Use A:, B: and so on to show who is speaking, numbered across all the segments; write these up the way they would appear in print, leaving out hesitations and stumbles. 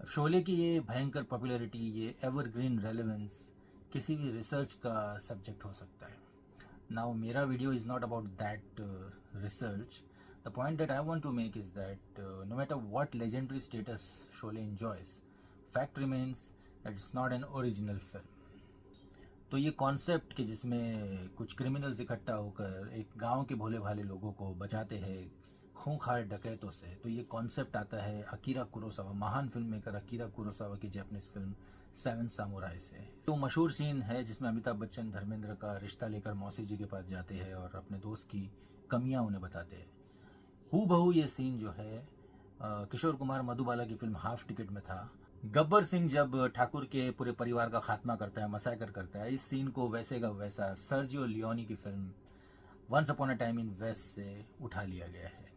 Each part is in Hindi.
A: शोले की ये भयंकर पॉपुलैरिटी, ये एवरग्रीन रेलेवेंस किसी भी रिसर्च का सब्जेक्ट हो सकता है. नाउ मेरा video is not about that research. The point that I want to make is that no matter what legendary status Sholay enjoys, fact remains that it's not an original film. तो ये कॉन्सेप्ट कि जिसमें कुछ क्रिमिनल्स इकट्ठा होकर एक गांव के भोले भाले लोगों को बचाते हैं खूंखार डकैतों से, तो ये कॉन्सेप्ट आता है अकीरा कुरोसावा, महान फिल्म मेकर अकीरा कुरोसावा की जापानीज फिल्म सेवन सामुराई से. तो मशहूर सीन है जिसमें अमिताभ बच्चन धर्मेंद्र का रिश्ता लेकर मौसी जी के पास जाते हैं और अपने दोस्त की कमियां उन्हें बताते हैं. हूबहू ये सीन जो है किशोर कुमार मधुबाला की फिल्म हाफ टिकट में था. गब्बर सिंह जब ठाकुर के पूरे परिवार का खात्मा करता है, मसाकर करता है, इस सीन को वैसे का वैसा सर्जियो लियोनी की film once upon a time in west से उठा लिया गया है.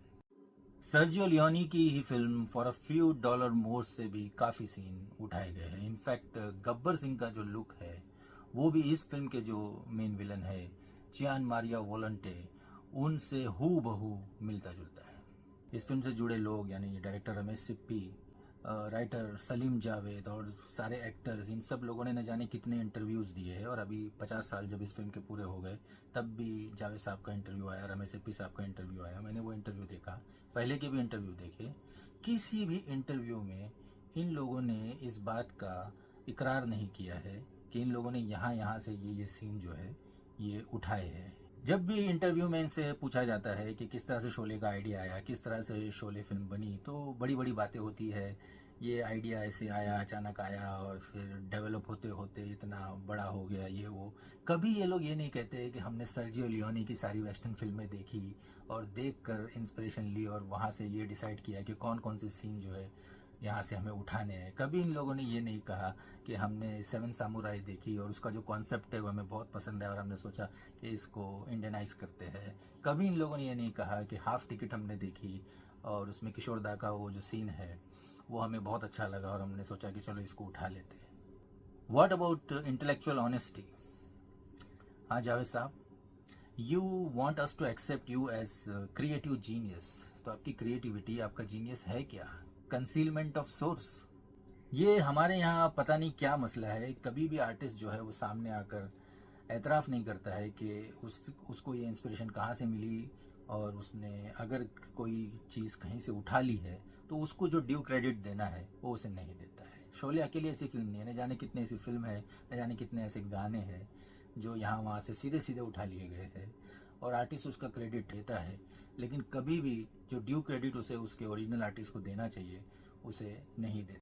A: सर्जियो लियोनी की ही film for a few dollar more से भी काफ़ी सीन उठाए गए हैं. इनफैक्ट गब्बर सिंह का जो लुक है वो भी इस फिल्म के जो मेन विलन है चियान मारिया वोलंटे उनसे हूबहू मिलता जुलता है. इस फिल्म से जुड़े लोग यानी डायरेक्टर रमेश सिप्पी, राइटर सलीम जावेद और सारे एक्टर्स, इन सब लोगों ने न जाने कितने इंटरव्यूज़ दिए हैं. और अभी 50 साल जब इस फिल्म के पूरे हो गए तब भी जावेद साहब का इंटरव्यू आया, रमेश सिप्पी साहब का इंटरव्यू आया. मैंने वो इंटरव्यू देखा, पहले के भी इंटरव्यू देखे. किसी भी इंटरव्यू में इन लोगों ने इस बात का इकरार नहीं किया है कि इन लोगों ने यहाँ से ये सीन जो है ये उठाए हैं. जब भी इंटरव्यू में इनसे पूछा जाता है कि किस तरह से शोले का आइडिया आया, किस तरह से शोले फिल्म बनी, तो बड़ी बड़ी बातें होती है. ये आइडिया ऐसे आया, अचानक आया और फिर डेवलप होते होते इतना बड़ा हो गया, ये वो. कभी ये लोग ये नहीं कहते कि हमने सर्जियो लियोनी की सारी वेस्टर्न फिल्में देखी और देखकर इंस्पिरेशन ली और वहाँ से ये डिसाइड किया कि कौन कौन से सीन जो है यहाँ से हमें उठाने हैं. कभी इन लोगों ने ये नहीं कहा कि हमने सेवन सामुराई देखी और उसका जो कॉन्सेप्ट है वो हमें बहुत पसंद है और हमने सोचा कि इसको इंडियनाइज करते हैं. कभी इन लोगों ने ये नहीं कहा कि हाफ टिकट हमने देखी और उसमें किशोर दा का वो जो सीन है वो हमें बहुत अच्छा लगा और हमने सोचा कि चलो इसको उठा लेते हैं. What about intellectual honesty? हाँ जावेद साहब, you want us to accept you as creative genius. तो आपकी क्रिएटिविटी, आपका जीनियस है क्या? Concealment of source. ये हमारे यहाँ पता नहीं क्या मसला है. कभी भी आर्टिस्ट जो है वो सामने आकर एतराफ़ नहीं करता है कि उसको ये इंस्पिरेशन कहाँ से मिली, और उसने अगर कोई चीज़ कहीं से उठा ली है तो उसको जो ड्यू क्रेडिट देना है वो उसे नहीं देता है. शोले अकेली ऐसी फिल्म नहीं है, न जाने कितने ऐसी फिल्म है, न जाने कितने ऐसे गाने हैं जो यहाँ वहाँ से सीधे सीधे उठा लिए गए हैं और आर्टिस्ट उसका क्रेडिट देता है. लेकिन कभी भी जो ड्यू क्रेडिट उसे उसके ओरिजिनल आर्टिस्ट को देना चाहिए उसे नहीं देता.